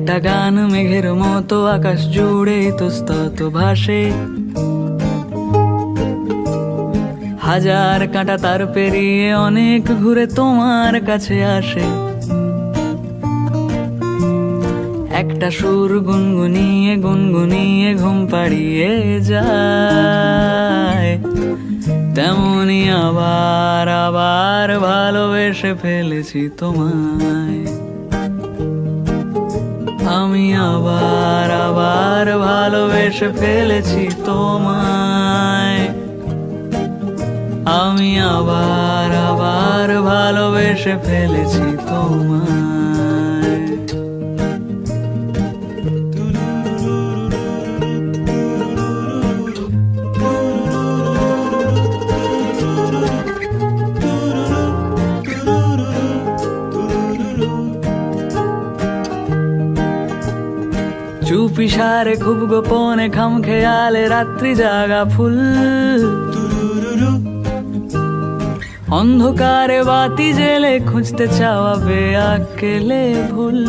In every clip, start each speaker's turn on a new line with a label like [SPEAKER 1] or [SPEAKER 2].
[SPEAKER 1] একটা গান মেঘের মতো আকাশ জুড়ে ইতস্তত ভাসে, হাজার কাঁটা তার পেরিয়ে অনেক ঘুরে তোমার কাছে আসে। একটা সুর গুনগুনিয়ে গুনগুনিয়ে ঘুম পাড়িয়ে যায়, তেমনি আবার আবার ভালোবেসে ফেলেছি তোমায়। আমি আবার আবার ভালোবেসে ফেলেছি তোমায়। আমি আবার আবার ভালোবেসে ফেলেছি তোমায়। চুপি সারে খুব গোপনে খাম খেয়ালে রাত্রি জাগা ফুল, অন্ধকারে বাতি জেলে খুঁজতে চাওয়া বেআকেলে ভুল।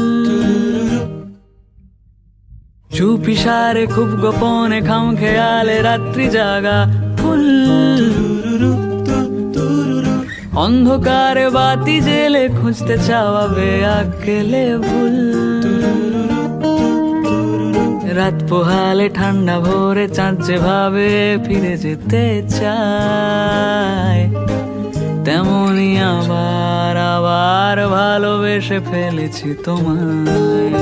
[SPEAKER 1] চুপি সারে খুব গোপনে খাম খেয়ালে রাত্রি জাগা ফুল, অন্ধকারে বাতি জেলে খুঁজতে চাওয়া বেআকেলে ভুল। রাত পোহালে ঠান্ডা ভোরে চাঁদ যেভাবে ফিরে যেতে চায়, তেমনি আবার আবার ভালোবেসে ফেলেছি তোমায়।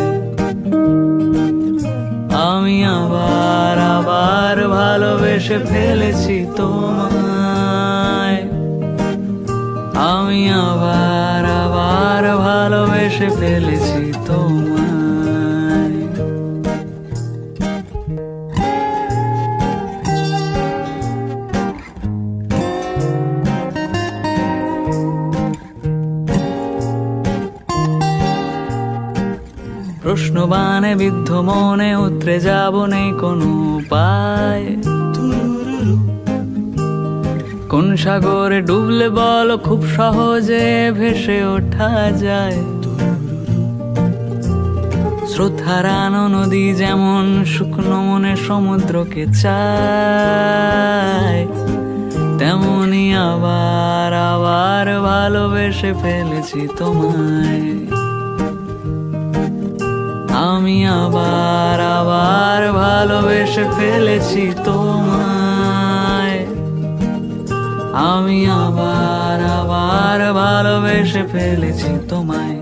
[SPEAKER 1] আমি আবার আবার ভালোবেসে ফেলেছি তোমায়। আমি আবার আবার ভালোবেসে ফেলেছি তোমায়। প্রশ্নবানে বিদ্ধ মনে উতরে যাব নেই কোনো উপায়। কোন সাগরে ডুবলে বলো খুব সহজে ভেসে ওঠা যায়। স্রোত হারানো নদী যেমন শুকনো মনে সমুদ্রকে চায়, তেমনি আবার আবার ভালোবেসে ফেলেছি তোমায়। আমি আবার আবার ভালোবেসে ফেলেছি তোমায়। আমি আবার আবার ভালোবেসে ফেলেছি তোমায়।